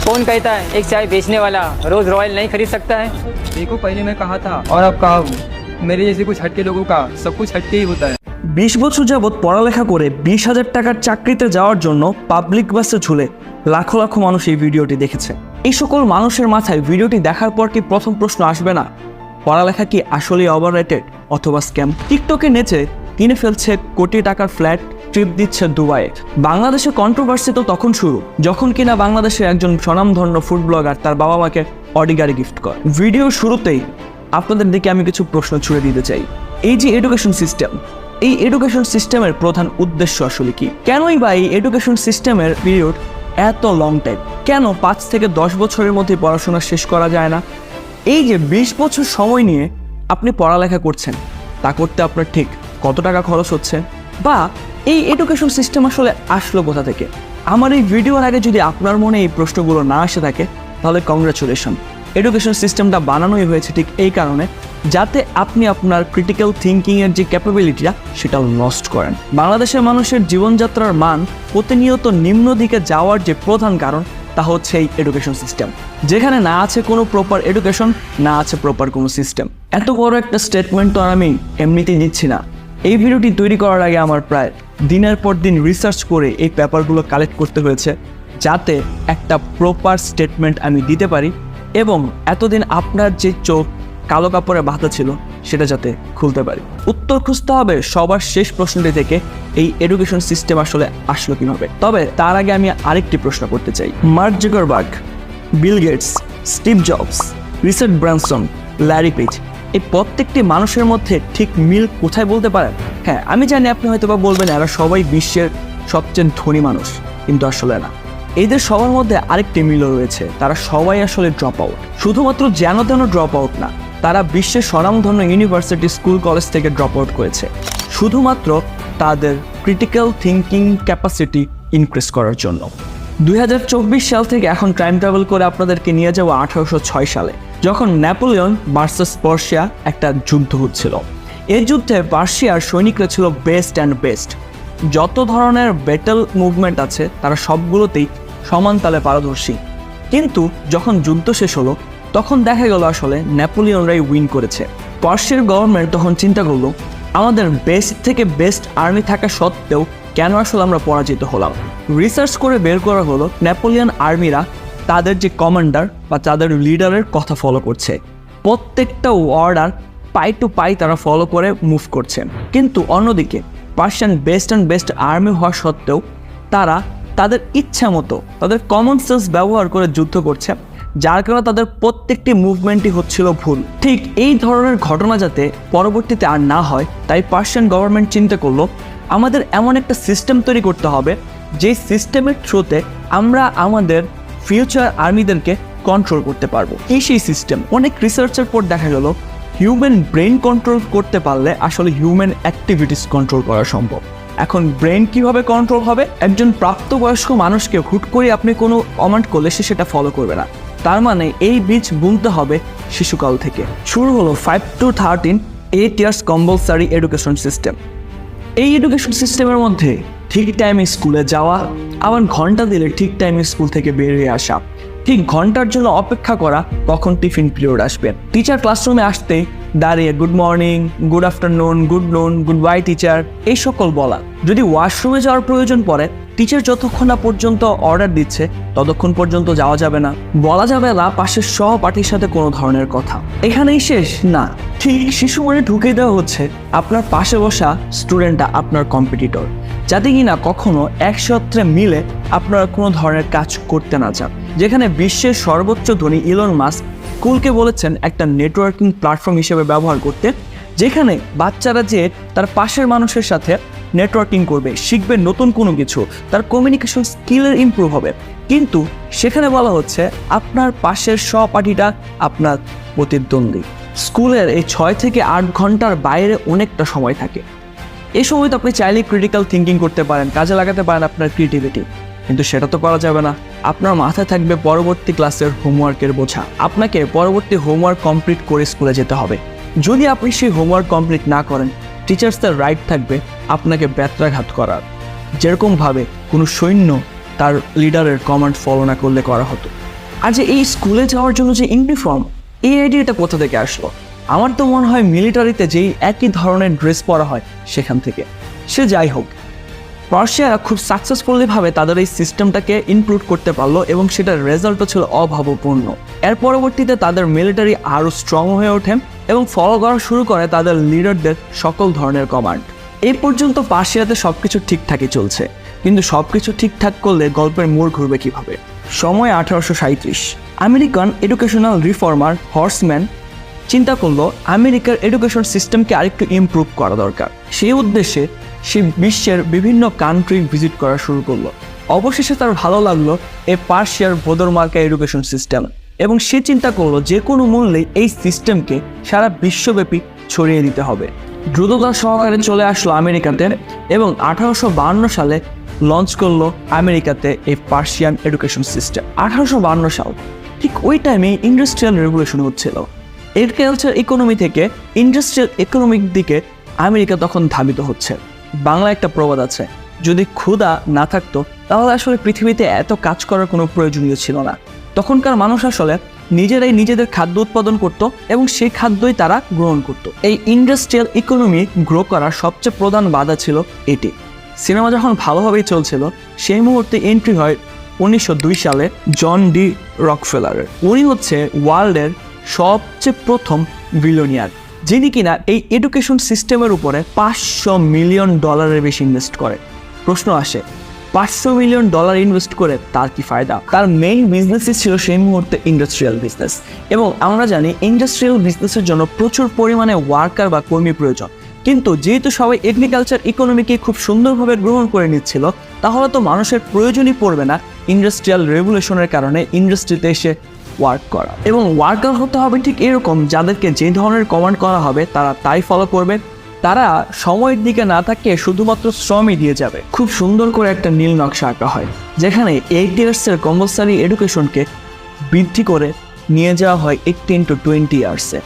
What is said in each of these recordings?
कौन कहता है एक चाय बेचने वाला रोज रॉयल नहीं खरीद सकता है। देखो पहले मैं कहा था और अब कहा हूँ, मेरे जैसे कुछ हटके लोगों का सब कुछ हटके ही होता है। 20 বছর যাবৎ পড়ালেখা করে 20,000 টাকার চাকরিতে যাওয়ার জন্য পাবলিক বাসে ঝুলে লাখো লাখো মানুষ এই ভিডিওটি দেখেছে। এই সকল মানুষের মাথায় ভিডিওটি দেখার পর কি প্রথম প্রশ্ন আসবে না, পড়ালেখা কি আসলে ওভাররেটেড অথবা স্ক্যাম? টিকটকে নেচে কিনে ফেলছে কোটি টাকার ফ্ল্যাট, ট্রিপ দিচ্ছে দুবাইয়ে। বাংলাদেশে কন্ট্রোভার্সি তো তখন শুরু যখন কিনা বাংলাদেশের একজন স্বনামধন্য ফুড ব্লগার তার বাবা মাকে অডি গাড়ি গিফট করে। ভিডিওর শুরুতেই আপনাদের দিকে আমি কিছু প্রশ্ন ছুড়ে দিতে চাই। এই যে এডুকেশন সিস্টেম, এই এডুকেশন সিস্টেমের প্রধান উদ্দেশ্য আসলে কি? কেনই বা এই এডুকেশন সিস্টেমের পিরিয়ড এত লং টাইম? কেন 5 থেকে 10 বছরের মধ্যে পড়াশোনা শেষ করা যায় না? এই যে 20 বছর সময় নিয়ে আপনি পড়ালেখা করছেন, তা করতে আপনার ঠিক কত টাকা খরচ হচ্ছে? বা এই এডুকেশন সিস্টেম আসলে আসলো কোথা থেকে? আমার এই ভিডিওর আগে যদি আপনার মনে এই প্রশ্নগুলো না আসে থাকে তাহলে কংগ্রাচুলেশন। এডুকেশন সিস্টেমটা বানানোই হয়েছে ঠিক এই কারণে যাতে আপনি আপনার ক্রিটিক্যাল থিঙ্কিংয়ের যে ক্যাপাবিলিটিটা সেটা লস্ট করেন। বাংলাদেশের মানুষের জীবনযাত্রার মান প্রতিনিয়ত নিম্ন দিকে যাওয়ার যে প্রধান কারণ তা হচ্ছে এই এডুকেশন সিস্টেম, যেখানে না আছে কোনো প্রপার এডুকেশন, না আছে প্রপার কোনো সিস্টেম। এত বড় একটা স্টেটমেন্ট তো আর আমি এমনিতেই দিচ্ছি না। এই ভিডিওটি তৈরি করার আগে আমার প্রায় দিনের পর দিন রিসার্চ করে এই পেপারগুলো কালেক্ট করতে হয়েছে যাতে একটা প্রপার স্টেটমেন্ট আমি দিতে পারি এবং এতদিন আপনার যে চোখ কালো কাপড়ে বাঁধা ছিল সেটা যাতে খুলতে পারি। উত্তর খুঁজতে হবে সবার শেষ প্রশ্নটি থেকে, এই এডুকেশন সিস্টেম আসলে আসলো কিভাবে। তবে তার আগে আমি আরেকটি প্রশ্ন করতে চাই। Mark Zuckerberg, Bill Gates, Steve Jobs, Richard Branson, Larry Page, এই প্রত্যেকটি মানুষের মধ্যে ঠিক মিল কোথায় বলতে পারেন? হ্যাঁ, আমি জানি আপনি হয়তো বা বলবেন এরা সবাই বিশ্বের সবচেয়ে ধনী মানুষ, কিন্তু আসলে না। এদের সবার মধ্যে আরেকটি মিলও রয়েছে, তারা সবাই আসলে ড্রপ আউট। শুধুমাত্র যেন তেন ড্রপ আউট না, তারা বিশ্বের স্বনামধন্য ইউনিভার্সিটি, স্কুল, কলেজ থেকে ড্রপ আউট করেছে শুধুমাত্র তাদের ক্রিটিক্যাল থিঙ্কিং ক্যাপাসিটি ইনক্রিজ করার জন্য। 2024 সাল থেকে এখন টাইম ট্রাভেল করে আপনাদেরকে নিয়ে যাবো 1806 সালে, যখন নেপোলিয়ন ভার্সেস পার্সিয়া একটা যুদ্ধ হচ্ছিল। এই যুদ্ধে পার্সিয়ার সৈনিকরা ছিল বেস্ট অ্যান্ড বেস্ট। যত ধরনের ব্যাটল মুভমেন্ট আছে তারা সবগুলোতেই সমান তালে পারদর্শী। কিন্তু যখন যুদ্ধ শেষ হলো তখন দেখা গেল আসলে নেপোলিয়নরাই উইন করেছে। পার্সিয়ার গভর্নমেন্ট তখন চিন্তা করলো আমাদের বেস্ট থেকে বেস্ট আর্মি থাকা সত্ত্বেও কেন আসলে আমরা পরাজিত হলাম। রিসার্চ করে বের করা হলো নেপোলিয়ন আর্মিরা তাদের যে কমান্ডার বা তাদের লিডারের কথা ফলো করছে, প্রত্যেকটা অর্ডার পাই টু পাই তারা ফলো করে মুভ করছে। কিন্তু অন্যদিকে Persian best and best army হওয়া সত্ত্বেও তারা তাদের ইচ্ছা মতো তাদের কমন সেন্স ব্যবহার করে যুদ্ধ করছে, যার কারণে তাদের প্রত্যেকটি মুভমেন্টই হচ্ছিল ভুল। ঠিক এই ধরনের ঘটনা যাতে পরবর্তীতে আর না হয়, তাই পার্সিয়ান গভর্নমেন্ট চিন্তা করলো আমাদের এমন একটা সিস্টেম তৈরি করতে হবে যেই সিস্টেমের থ্রুতে আমরা আমাদের ফিউচার আর্মিদেরকে কন্ট্রোল করতে পারবো। সেই সিস্টেম অনেক রিসার্চের পর দেখা গেল হিউম্যান ব্রেন কন্ট্রোল করতে পারলে আসলে হিউম্যান অ্যাক্টিভিটিস কন্ট্রোল করা সম্ভব। এখন ব্রেন কিভাবে কন্ট্রোল হবে? একজন প্রাপ্তবয়স্ক মানুষকে হুট করে আপনি কোনো কমান্ড করলে সে সেটা ফলো করবে না। তার মানে এই বীজ বুনতে হবে শিশুকাল থেকে। শুরু হলো 5 to 13 8 years compulsory education system. এই এডুকেশন সিস্টেমের মধ্যে ঠিক টাইমে স্কুলে যাওয়া, আবার ঘন্টা দিলে ঠিক টাইমে স্কুল থেকে বেরিয়ে আসা, ঠিক ঘন্টার জন্য অপেক্ষা করা কখন টিফিন পিরিয়ড আসবে, টিচার ক্লাসরুমে আসতে দাঁড়িয়ে good morning, good afternoon, good নুন, গুড বাই টিচার এই সকল বলা। যদি ওয়াশরুমে যাওয়ার প্রয়োজন পড়ে টিচার যতক্ষণ না পর্যন্ত অর্ডার দিচ্ছে ততক্ষণ পর্যন্ত যাওয়া যাবে না। বলা যাবে না পাশের সহপাঠীর সাথে কোনো ধরনের কথা। এখানেই শেষ না, ঠিক শিশু মনে ঢুকে দেওয়া হচ্ছে আপনার পাশে বসা স্টুডেন্টটা আপনার কম্পিটিটর, যাতে কিনা কখনো একসাথে মিলে আপনারা কোনো ধরনের কাজ করতে না চান। যেখানে বিশ্বের সর্বোচ্চ ধনী ইলন মাস্ক স্কুলকে বলেছেন একটা নেটওয়ার্কিং প্ল্যাটফর্ম হিসেবে ব্যবহার করতে, যেখানে বাচ্চারা যে তার পাশের মানুষের সাথে নেটওয়ার্কিং করবে, শিখবে নতুন কোনো কিছু, তার কমিউনিকেশন স্কিলের ইমপ্রুভ হবে। কিন্তু সেখানে বলা হচ্ছে আপনার পাশের সহপাঠীটা আপনার প্রতিদ্বন্দ্বী। স্কুলের এই 6 থেকে 8 ঘন্টার বাইরে অনেকটা সময় থাকে। এই সময় তো আপনি চাইলে ক্রিটিক্যাল থিঙ্কিং করতে পারেন, কাজে লাগাতে পারেন আপনার ক্রিয়েটিভিটি, কিন্তু সেটা তো করা যাবে না। আপনার মাথায় থাকবে পরবর্তী ক্লাসের হোমওয়ার্কের বোঝা। আপনাকে পরবর্তী হোমওয়ার্ক কমপ্লিট করে স্কুলে যেতে হবে। যদি আপনি সেই হোমওয়ার্ক কমপ্লিট না করেন, টিচার্সদের রাইট থাকবে আপনাকে ব্যত্রাঘাত করার, যেরকমভাবে কোনো সৈন্য তার লিডারের কমান্ড ফলো না করলে করা হতো। আর যে এই স্কুলে যাওয়ার জন্য যে ইউনিফর্ম, এই আইডিয়াটা কোথা থেকে আসলো? আমার তো মনে হয় মিলিটারিতে যেই একই ধরনের ড্রেস পরা হয় সেখান থেকে। সে যাই হোক, পার্সিয়ারা খুব সাকসেসফুলিভাবে তাদের এই সিস্টেমটাকে ইনক্লুড করতে পারলো এবং সেটার রেজাল্টও ছিল অভাবপূর্ণ। এর পরবর্তীতে তাদের মিলিটারি আরও স্ট্রং হয়ে ওঠে এবং ফলো করা শুরু করে তাদের লিডারদের সকল ধরনের কমান্ড। এই পর্যন্ত পার্সিয়াতে সব কিছু ঠিকঠাকই চলছে, কিন্তু সব কিছু ঠিকঠাক করলে গল্পের মোড় ঘুরবে কীভাবে? সময় 1837। আমেরিকান এডুকেশনাল রিফর্মার হর্সম্যান চিন্তা করলো আমেরিকার এডুকেশন সিস্টেমকে আরেকটু ইমপ্রুভ করা দরকার। সেই উদ্দেশ্যে সে বিশ্বের বিভিন্ন কান্ট্রি ভিজিট করা শুরু করলো। অবশেষে তার ভালো লাগলো এই পার্সিয়ার ভোদরমার্কা এডুকেশন সিস্টেম এবং সে চিন্তা করলো যে কোনো মূল্যে এই সিস্টেমকে সারা বিশ্বব্যাপী ছড়িয়ে দিতে হবে। দ্রুততার সহকারে চলে আসলো আমেরিকাতে এবং 1852 সালে লঞ্চ করলো আমেরিকাতে এই পার্সিয়ান এডুকেশন সিস্টেম। 1852 সাল, ঠিক ওই টাইমে ইন্ডাস্ট্রিয়াল রেভলিউশন হচ্ছিল। এগ্রিকালচার ইকোনমি থেকে ইন্ডাস্ট্রিয়াল ইকোনমিক দিকে আমেরিকা তখন ধাবিত হচ্ছে। বাংলা একটা প্রবাদ আছে, যদি ক্ষুধা না থাকতো তাহলে আসলে পৃথিবীতে এত কাজ করার কোনো প্রয়োজনীয় ছিল না। তখনকার মানুষ আসলে নিজেরাই নিজেদের খাদ্য উৎপাদন করত এবং সেই খাদ্যই তারা গ্রহণ করত। এই ইন্ডাস্ট্রিয়াল ইকোনমি গ্রো করার সবচেয়ে প্রধান বাধা ছিল এটি। সিনেমা যখন ভালোভাবেই চলছিল সেই মুহূর্তে এন্ট্রি হয় 1902 সালে জন ডি রকফেলারের। উনি হচ্ছে ওয়ার্ল্ডের সবচেয়ে প্রথম বিলিয়নিয়ার, যিনি কিনা এই এডুকেশন সিস্টেমের উপরে $500 মিলিয়ন বেশি ইনভেস্ট করে। প্রশ্ন আসে, $500 মিলিয়ন ইনভেস্ট করে তার কি ফায়দা? তার মেইন বিজনেসই ছিল সেই মুহূর্তে ইন্ডাস্ট্রিয়াল বিজনেস, এবং আমরা জানি ইন্ডাস্ট্রিয়াল বিজনেসের জন্য প্রচুর পরিমাণে ওয়ার্কার বা কর্মী প্রয়োজন। কিন্তু যেহেতু সবাই এগ্রিকালচার ইকোনমিকে খুব সুন্দরভাবে গ্রহণ করে নিচ্ছিল, তাহলে তো মানুষের প্রয়োজনই পড়বে না ইন্ডাস্ট্রিয়াল রেভলিউশনের কারণে ইন্ডাস্ট্রিতে এসে ওয়ার্ক করা। এবং ওয়ার্কার হতে হবে ঠিক এরকম, যাদেরকে যে ধরনের কমান্ড করা হবে তারা তাই ফলো করবে। তারা সময়ের দিকে না থাকিয়ে শুধুমাত্র শ্রমই দিয়ে যাবে। খুব সুন্দর করে একটা নীল নকশা আঁকা হয়, যেখানে 8 ইয়ার্সের কম্পালসারি এডুকেশনকে বৃদ্ধি করে নিয়ে যাওয়া হয় 18 to 20 ইয়ার্সে।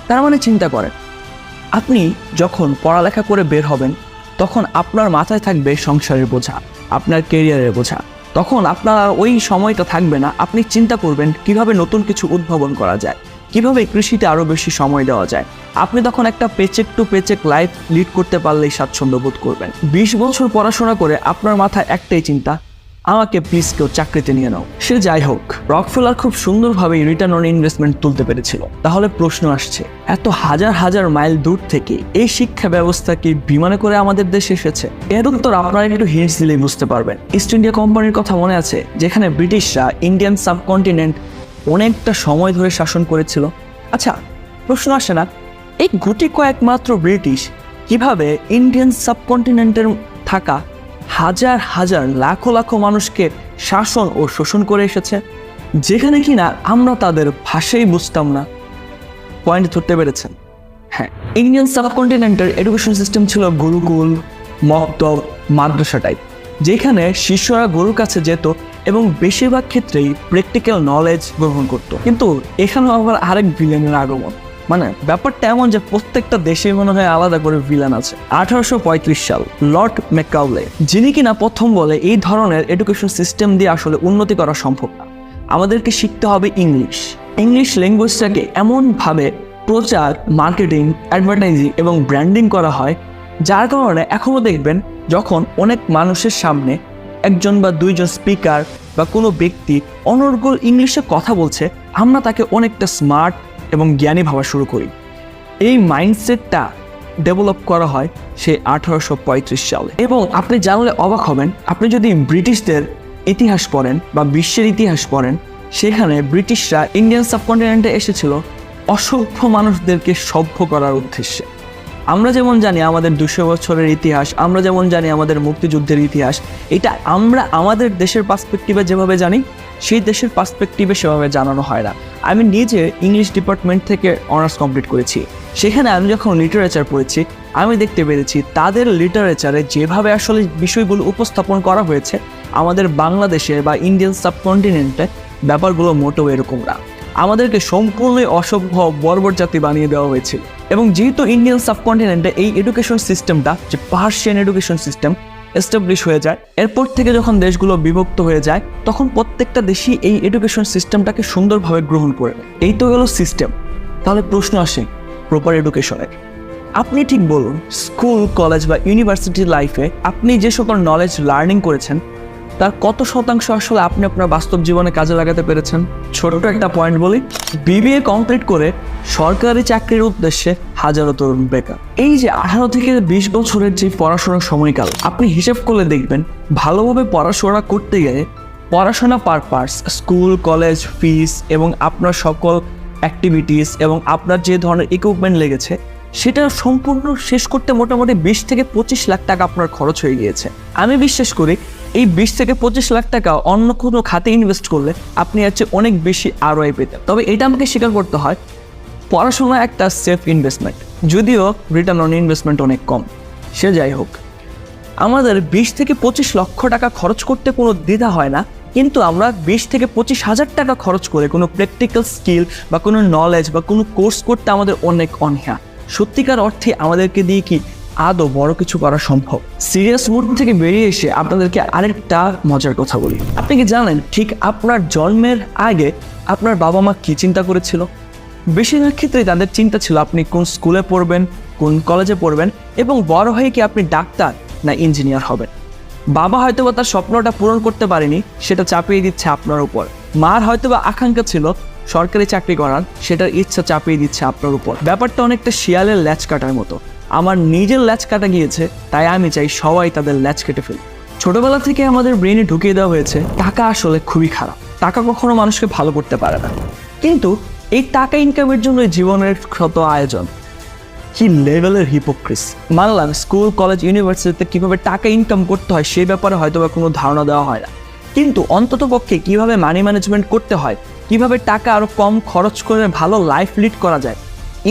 তার মানে চিন্তা করেন, আপনি যখন পড়ালেখা করে বের হবেন তখন আপনার মাথায় থাকবে সংসারের বোঝা, আপনার কেরিয়ারের বোঝা। তখন আপনার আর ওই সময়টা থাকবে না। আপনি চিন্তা করবেন কিভাবে নতুন কিছু উদ্ভাবন করা যায়, কিভাবে কৃষিতে আরও বেশি সময় দেওয়া যায়। আপনি তখন একটা paycheck to paycheck life lead করতে পারলেই স্বাচ্ছন্দ্য বোধ করবেন। 20 বছর পড়াশোনা করে আপনার মাথায় একটাই চিন্তা, আমাকে প্লিজ কেউ চাকরিতে নিয়ে নাও। সে যাই হোক, রকফেলার খুব সুন্দরভাবে রিটার্ন অন ইনভেস্টমেন্ট তুলতে পেরেছিল। তাহলে প্রশ্ন আসছে, এত হাজার হাজার মাইল দূর থেকে এই শিক্ষা ব্যবস্থা কি বিমানে করে আমাদের দেশে এসেছে? এর উত্তর আপনারা একটু হিন্টস দিলেই বুঝতে পারবেন। ইস্ট ইন্ডিয়া কোম্পানির কথা মনে আছে, যেখানে ব্রিটিশরা ইন্ডিয়ান সাবকন্টিনেন্ট অনেকটা সময় ধরে শাসন করেছিল। আচ্ছা, প্রশ্ন আসে না, এই গুটি কয়েক মাত্র ব্রিটিশ কিভাবে ইন্ডিয়ান সাবকন্টিনেন্টের থাকা হাজার হাজার লাখো লাখো মানুষকে শাসন ও শোষণ করে এসেছে, যেখানে কিনা আমরা তাদের ভাষাই বুঝতাম না? পয়েন্ট ধরতে পেরেছেন? হ্যাঁ, ইন্ডিয়ান সাবকন্টিনেন্টের এডুকেশন সিস্টেম ছিল গুরুকুল, মক্তব, মাদ্রাসা টাইপ, যেখানে শিষ্যরা গুরুর কাছে যেত এবং বেশিরভাগ ক্ষেত্রেই প্র্যাকটিক্যাল নলেজ গ্রহণ করত। কিন্তু এখানেও আবার আরেক ভিলেনের আগমন। মানে ব্যাপারটা এমন যে প্রত্যেকটা দেশে মনে হয় আলাদা করে ভিলেন আছে। 1835 সাল, লর্ড ম্যাকাউলে, যিনি কিনা প্রথম বলে এই ধরনের এডুকেশন সিস্টেম দিয়ে আসলে উন্নতি করা সম্ভব না, আমাদেরকে শিখতে হবে ইংলিশ ল্যাঙ্গুয়েজটাকে এমনভাবে প্রচার, মার্কেটিং, অ্যাডভার্টাইজিং এবং ব্র্যান্ডিং করা হয়, যার কারণে এখনও দেখবেন যখন অনেক মানুষের সামনে একজন বা দুইজন স্পিকার বা কোনো ব্যক্তি অনর্গল ইংলিশে কথা বলছে, আমরা তাকে অনেকটা স্মার্ট এবং জ্ঞানী ভাবা শুরু করি। এই মাইন্ডসেটটা ডেভেলপ করা হয় সেই 1835 সালে। এবং আপনি জানলে অবাক হবেন, আপনি যদি ব্রিটিশদের ইতিহাস পড়েন বা বিশ্বের ইতিহাস পড়েন, সেখানে ব্রিটিশরা ইন্ডিয়ান সাবকন্টিনেন্টে এসেছিল অসভ্য মানুষদেরকে সভ্য করার উদ্দেশ্যে। আমরা যেমন জানি আমাদের 200 বছরের ইতিহাস, আমরা যেমন জানি আমাদের মুক্তিযুদ্ধের ইতিহাস, এটা আমরা আমাদের দেশের পার্সপেক্টিভে যেভাবে জানি, সেই দেশের পার্সপেক্টিভে সেভাবে জানানো হয় না। আমি নিজে ইংলিশ ডিপার্টমেন্ট থেকে অনার্স কমপ্লিট করেছি। সেখানে আমি যখন লিটারেচার পড়েছি, আমি দেখতে পেরেছি তাদের লিটারেচারে যেভাবে আসলে বিষয়গুলো উপস্থাপন করা হয়েছে, আমাদের বাংলাদেশে বা ইন্ডিয়ান সাবকন্টিনেন্টে ব্যাপারগুলো মোটেও এরকম না। আমাদেরকে সম্পূর্ণই অসভ্য বর্বর জাতি বানিয়ে দেওয়া হয়েছিল। এবং যেহেতু ইন্ডিয়ান সাবকন্টিনেন্টে এই এডুকেশন সিস্টেমটা, যে পার্সিয়ান এডুকেশন সিস্টেম, এস্টাবলিশ হয়ে যায়। এরপর থেকে যখন দেশগুলো বিভক্ত হয়ে যায় তখন প্রত্যেকটা দেশই এই এডুকেশন সিস্টেমটাকে সুন্দরভাবে গ্রহণ করে নেয়। এই তো গেল সিস্টেম। তাহলে প্রশ্ন আসে প্রপার এডুকেশনের। আপনি ঠিক বলুন, স্কুল, কলেজ বা ইউনিভার্সিটি লাইফে আপনি যে সকল নলেজ লার্নিং করেছেন তার কত শতাংশ আসলে আপনি আপনার বাস্তব জীবনে কাজে লাগাতে পেরেছেন? ছোট্ট একটা পয়েন্ট বলি, বিবিএ কমপ্লিট করে সরকারি চাকরির উদ্দেশ্যে হাজারো তরুণ বেকার। এই যে 18 থেকে 20 বছরের যে পড়াশোনার সময়কাল, আপনি হিসেব করলে দেখবেন ভালোভাবে পড়াশোনা করতে গেলে পড়াশোনা পারপাস, স্কুল, কলেজ, ফিস এবং আপনার সকল অ্যাক্টিভিটিস এবং আপনার যে ধরনের ইকুইপমেন্ট লেগেছে সেটা সম্পূর্ণ শেষ করতে মোটামুটি 20 থেকে 25 লাখ টাকা আপনার খরচ হয়ে গিয়েছে। আমি বিশ্বাস করি এই 20 থেকে 25 লাখ টাকা অন্য কোনো খাতে ইনভেস্ট করলে আপনি হচ্ছে অনেক বেশি আরওআই পেতেন। তবে এটা আমাকে স্বীকার করতে হয়, পড়াশোনা একটা সেফ ইনভেস্টমেন্ট, যদিও রিটার্ন অন ইনভেস্টমেন্ট অনেক কম। সে যাই হোক, আমাদের 20 থেকে 25 লক্ষ টাকা খরচ করতে কোনো দ্বিধা হয় না, কিন্তু আমরা 20 থেকে 25 হাজার টাকা খরচ করে কোনো প্র্যাকটিক্যাল স্কিল বা কোনো নলেজ বা কোনো কোর্স করতে আমাদের অনেক অনীহা। সত্যিকার অর্থে আমাদেরকে দিয়ে কি আদৌ বড় কিছু করা সম্ভব? সিরিয়াস মুড থেকে বেরিয়ে এসে আপনাদেরকে আরেকটা মজার কথা বলি। আপনি কি জানেন ঠিক আপনার জন্মের আগে আপনার বাবা মা কি চিন্তা করেছিল? বেশিরভাগ ক্ষেত্রেই তাদের চিন্তা ছিল আপনি কোন স্কুলে পড়বেন, কোন কলেজে পড়বেন এবং বড় হয়ে কি আপনি ডাক্তার না ইঞ্জিনিয়ার হবেন। বাবা হয়তোবা তার স্বপ্নটা পূরণ করতে পারেনি, সেটা চাপিয়ে দিচ্ছে আপনার উপর। মার হয়তোবা আকাঙ্ক্ষা ছিল সরকারি চাকরি করার, সেটার ইচ্ছা চাপিয়ে দিচ্ছে আপনার উপর। ব্যাপারটা অনেকটা শিয়ালের ল্যাচ কাটার মতো। আমার নিজের ল্যাচ কাটা গিয়েছে, তাই আমি চাই সবাই তাদের ল্যাচ কেটে ফেলে। ছোটবেলা থেকে আমাদের ব্রেনে ঢুকিয়ে দেওয়া হয়েছে টাকা আসলে খুবই খারাপ, টাকা কখনো মানুষকে ভালো করতে পারে না। কিন্তু এই টাকা ইনকামের জন্য জীবনের শত আয়োজন, কি লেভেলের হিপোক্রিসি! মানলাম স্কুল, কলেজ, ইউনিভার্সিটিতে কীভাবে টাকা ইনকাম করতে হয় সেই ব্যাপারে হয়তো বা কোনো ধারণা দেওয়া হয় না, কিন্তু অন্তত পক্ষে কীভাবে মানি ম্যানেজমেন্ট করতে হয়, কীভাবে টাকা আরও কম খরচ করে ভালো লাইফ লিড করা যায়,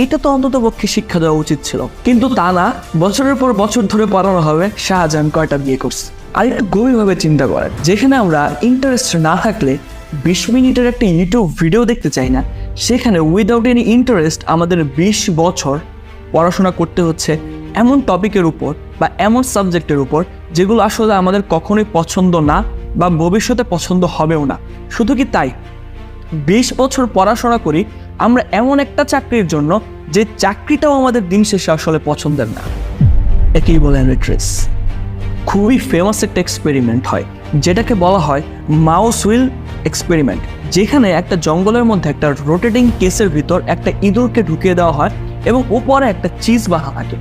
এটা তো অন্তত পক্ষে শিক্ষা দেওয়া উচিত ছিল। কিন্তু তা না, বছরের পর বছর ধরে পড়ানো হবে শাহজাহান কয়টা বিয়ে করছে। আর একটু গভীরভাবে চিন্তা করেন, যেখানে আমরা ইন্টারেস্ট না থাকলে 20 মিনিটের একটা ইউটিউব ভিডিও দেখতে চাই না, সেখানে উইদাউট এনি ইন্টারেস্ট আমাদের 20 বছর পড়াশোনা করতে হচ্ছে এমন টপিকের উপর বা এমন সাবজেক্টের উপর যেগুলো আসলে আমাদের কখনোই পছন্দ না বা ভবিষ্যতে পছন্দ হবেও না। শুধু কি তাই, 20 বছর পড়াশোনা করি আমরা এমন একটা চাকরির জন্য যে চাকরিটাও আমাদের দিন শেষে আসলে পছন্দের না। একেই বলে রেট্রেস। খুবই ফেমাস একটা এক্সপেরিমেন্ট হয় যেটাকে বলা হয় মাউস হুইল এক্সপেরিমেন্ট, যেখানে একটা জঙ্গলের মধ্যে একটা রোটেটিং কেসের ভিতর একটা ইঁদুরকে ঢুকিয়ে দেওয়া হয় এবং উপরে একটা চিজ বাঁধা থাকে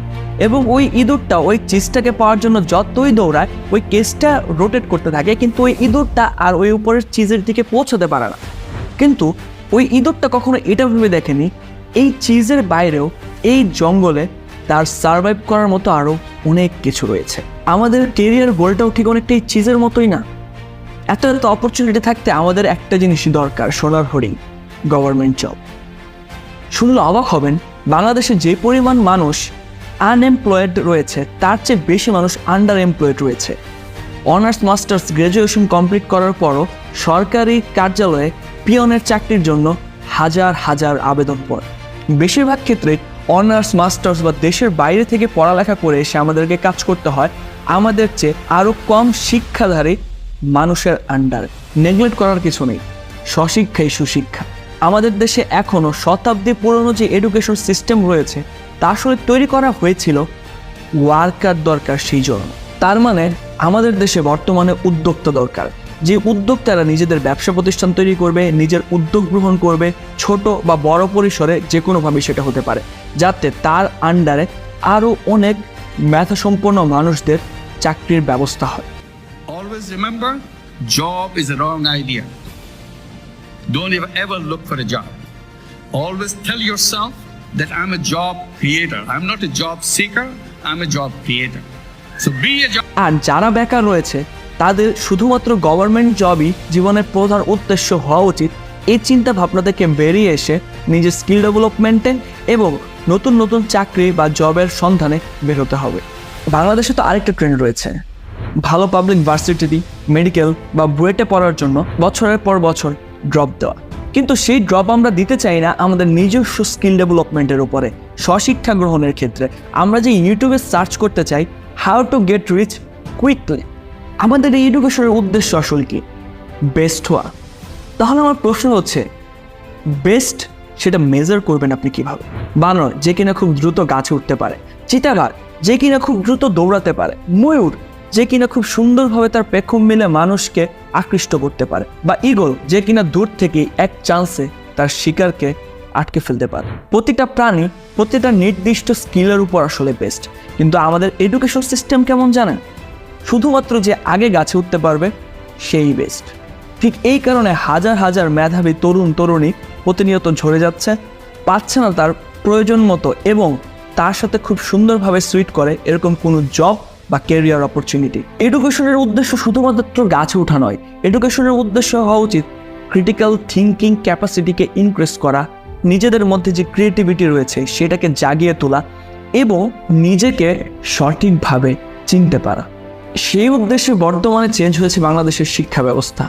এবং ওই ইঁদুরটা ওই চিজটাকে পাওয়ার জন্য যতই দৌড়ায় ওই কেসটা রোটেট করতে থাকে, কিন্তু ওই ইঁদুরটা আর ওই উপরের চিজের দিকে পৌঁছাতে পারে না। কিন্তু ওই ইঁদুরটা কখনো এটা ভেবে দেখেনি এই চিজের বাইরেও এই জঙ্গলে তার সার্ভাইভ করার মতো আরও অনেক কিছু রয়েছে। আমাদের কেরিয়ার গোলটাও ঠিক অনেকটা এই চিজের মতোই না? এত এত অপরচুনিটি থাকতে আমাদের একটা জিনিসই দরকার, সোনার হরিণ, গভর্নমেন্ট জব। শুনলে অবাক হবেন, বাংলাদেশে যে পরিমাণ মানুষ আনএমপ্লয়েড রয়েছে তার চেয়ে বেশি মানুষ আন্ডার এমপ্লয়েড রয়েছে। অনার্স, মাস্টার্স, গ্র্যাজুয়েশন কমপ্লিট করার পরও সরকারি কার্যালয়ে পিয়নের চাকরির জন্য হাজার হাজার আবেদন পড়ে। বেশিরভাগ ক্ষেত্রে অনার্স, মাস্টার্স বা দেশের বাইরে থেকে পড়ালেখা করে এসে আমাদেরকে কাজ করতে হয় আমাদের চেয়ে আরও কম শিক্ষাধারী মানুষের আন্ডারে। নেগলেক্ট করার কিছু নেই, স্বশিক্ষাই সুশিক্ষা। আমাদের দেশে এখনও শতাব্দী পুরনো যে এডুকেশন সিস্টেম রয়েছে তা আসলে তৈরি করা হয়েছিল ওয়ার্কার দরকার সেই জন্য। তার মানে আমাদের দেশে বর্তমানে উদ্যোক্তা দরকার, যে উদ্যোক্তারা নিজেদের ব্যবসা প্রতিষ্ঠান তৈরি করবে, নিজের উদ্যোগ গ্রহণ করবে, ছোট বা বড় পরিসরে যে কোনোভাবে সেটা হতে পারে, যাতে তার আন্ডারে আরও অনেক মেধাসম্পন্ন মানুষদের চাকরির ব্যবস্থা হয়। Always remember, job is a wrong idea. Don't ever look for a job. Always tell yourself that I'm a job creator. I'm not a job seeker, I'm a job creator. So be a job. আর যারা বেকার রয়েছে তাদের শুধুমাত্র government জবই জীবনের প্রধান উদ্দেশ্য হওয়া উচিত, এই চিন্তা ভাবনা থেকে বেরিয়ে এসে নিজের স্কিল ডেভেলপমেন্টে এবং নতুন নতুন চাকরি বা জবের সন্ধানে বের হতে হবে। বাংলাদেশে তো আরেকটা ট্রেন্ড রয়েছে, ভালো পাবলিক ভার্সিটি, মেডিকেল বা বুয়েটে পড়ার জন্য বছরের পর বছর ড্রপ দেওয়া। কিন্তু সেই ড্রপ আমরা দিতে চাই না আমাদের নিজস্ব স্কিল ডেভেলপমেন্টের উপরে। স্বশিক্ষা গ্রহণের ক্ষেত্রে আমরা যে ইউটিউবে সার্চ করতে চাই how to get rich quickly. আমাদের এই এডুকেশনের উদ্দেশ্য আসলে কি? বেস্ট হওয়া। তাহলে আমার প্রশ্ন হচ্ছে, বেস্ট সেটা মেজার করবেন আপনি কিভাবে? বানর যে কিনা খুব দ্রুত গাছে উঠতে পারে, চিতাবাঘ যে কিনা খুব দ্রুত দৌড়াতে পারে, ময়ূর যে কিনা খুব সুন্দরভাবে তার পেখম মিলে মানুষকে আকৃষ্ট করতে পারে, বা ঈগল যে কিনা দূর থেকে এক চান্সে তার শিকারকে আটকে ফেলতে পারে। প্রতিটা প্রাণী প্রতিটা নির্দিষ্ট স্কিলের উপর আসলে বেস্ট। কিন্তু আমাদের এডুকেশন সিস্টেম কেমন জানেন? শুধুমাত্র যে আগে গাছে উঠতে পারবে সেই বেস্ট। ঠিক এই কারণে হাজার হাজার মেধাবী তরুণ তরুণী প্রতিনিয়ত ঝরে যাচ্ছে, পাচ্ছে না তার প্রয়োজন মতো এবং তার সাথে খুব সুন্দরভাবে সুইট করে এরকম কোনো জব বা ক্যারিয়ার অপরচুনিটি। এডুকেশনের উদ্দেশ্য শুধুমাত্র গাছে ওঠা নয়, এডুকেশনের উদ্দেশ্য হওয়া উচিত ক্রিটিক্যাল থিঙ্কিং ক্যাপাসিটিকে ইনক্রিজ করা, নিজেদের মধ্যে যে ক্রিয়েটিভিটি রয়েছে সেটাকে জাগিয়ে তোলা এবং নিজেকে সঠিকভাবে চিনতে পারা। সেই উদ্দেশ্যে বর্তমানে চেঞ্জ হয়েছে বাংলাদেশের শিক্ষা ব্যবস্থা।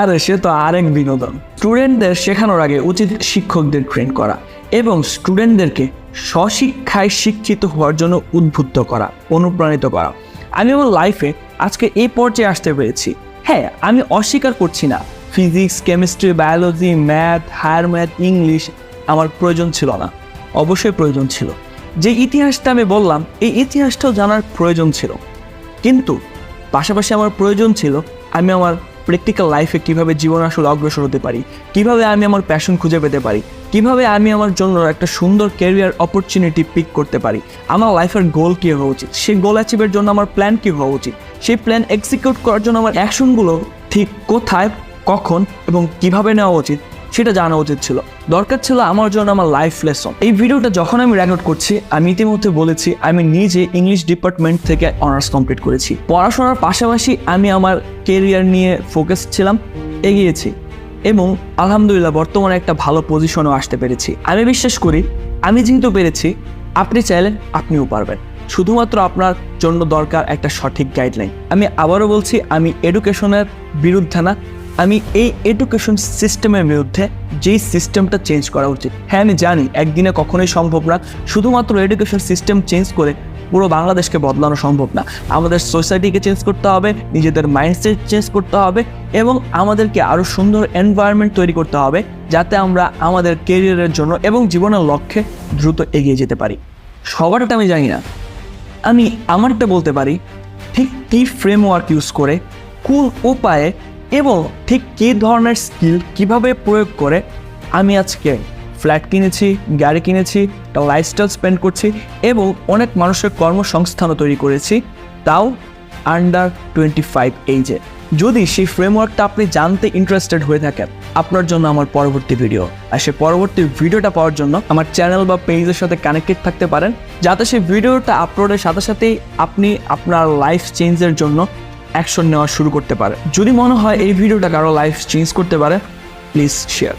আরে সে তো আরেক বিনোদন। স্টুডেন্টদের শেখানোর আগে উচিত শিক্ষকদের ট্রেন করা এবং স্টুডেন্টদেরকে স্বশিক্ষায় শিক্ষিত হওয়ার জন্য উদ্বুদ্ধ করা, অনুপ্রাণিত করা। আমি আমার লাইফে আজকে এই পর্যায়ে আসতে পেরেছি। হ্যাঁ, আমি অস্বীকার করছি না physics, chemistry, biology, math, higher math, English আমার প্রয়োজন ছিল না। অবশ্যই প্রয়োজন ছিল। যে ইতিহাসটা আমি বললাম, এই ইতিহাসটাও জানার প্রয়োজন ছিল, কিন্তু পাশাপাশি আমার প্রয়োজন ছিল আমি আমার প্র্যাকটিক্যাল লাইফে কীভাবে জীবন আসলে অগ্রসর হতে পারি, কীভাবে আমি আমার প্যাশন খুঁজে পেতে পারি, কীভাবে আমি আমার জন্য একটা সুন্দর ক্যারিয়ার অপরচুনিটি পিক করতে পারি, আমার লাইফের গোল কী হওয়া উচিত, সেই গোল অ্যাচিভের জন্য আমার প্ল্যান কী হওয়া উচিত, সেই প্ল্যান এক্সিকিউট করার জন্য আমার অ্যাকশনগুলো ঠিক কোথায়, কখন এবং কিভাবে নেওয়া উচিত সেটা জানা উচিত ছিল। দরকার ছিল আমার জন্য আমার লাইফ লেসন। এই ভিডিওটা যখন আমি রেকর্ড করছি, আমি ইতিমধ্যে বলেছি আমি নিজে ইংলিশ ডিপার্টমেন্ট থেকে অনার্স কমপ্লিট করেছি। পড়াশোনার পাশাপাশি আমি আমার কেরিয়ার নিয়ে ফোকাস ছিলাম, এগিয়েছি এবং আলহামদুলিল্লাহ বর্তমানে একটা ভালো পজিশনেও আসতে পেরেছি। আমি বিশ্বাস করি আমি যেহেতু পেরেছি, আপনি চাইলে আপনিও পারবেন। শুধুমাত্র আপনার জন্য দরকার একটা সঠিক গাইডলাইন। আমি আবারও বলছি, আমি এডুকেশনের বিরুদ্ধে না, আমি এই এডুকেশন সিস্টেমের বিরুদ্ধে, যেই সিস্টেমটা চেঞ্জ করা উচিত। হ্যাঁ, আমি জানি একদিনে কখনোই সম্ভব না, শুধুমাত্র এডুকেশন সিস্টেম চেঞ্জ করে পুরো বাংলাদেশকে বদলানো সম্ভব না। আমাদের সোসাইটিকে চেঞ্জ করতে হবে, নিজেদের মাইন্ডসেট চেঞ্জ করতে হবে এবং আমাদেরকে আরও সুন্দর এনভায়রনমেন্ট তৈরি করতে হবে যাতে আমরা আমাদের কেরিয়ারের জন্য এবং জীবনের লক্ষ্যে দ্রুত এগিয়ে যেতে পারি। সবারটা আমি জানি না, আমি আমারটা বলতে পারি ঠিক কী ফ্রেমওয়ার্ক ইউজ করে, কোন উপায়ে এবং ঠিক কী ধরনের স্কিল কিভাবে প্রয়োগ করে আমি আজকে ফ্ল্যাট কিনেছি, গাড়ি কিনেছি, একটা লাইফস্টাইল স্পেন্ড করছি এবং অনেক মানুষের কর্মসংস্থানও তৈরি করেছি, তাও আন্ডার 25 এইজে। যদি সেই ফ্রেমওয়ার্কটা আপনি জানতে ইন্টারেস্টেড হয়ে থাকেন, আপনার জন্য আমার পরবর্তী ভিডিও। আর সেই পরবর্তী ভিডিওটা পাওয়ার জন্য আমার চ্যানেল বা পেজের সাথে কানেক্টেড থাকতে পারেন, যাতে সেই ভিডিওটা আপলোডের সাথে সাথেই আপনি আপনার লাইফ চেঞ্জের জন্য অ্যাকশন নেওয়া শুরু করতে পারেন। যদি মনে হয় এই ভিডিওটা কারো লাইফ চেঞ্জ করতে পারে, প্লিজ শেয়ার।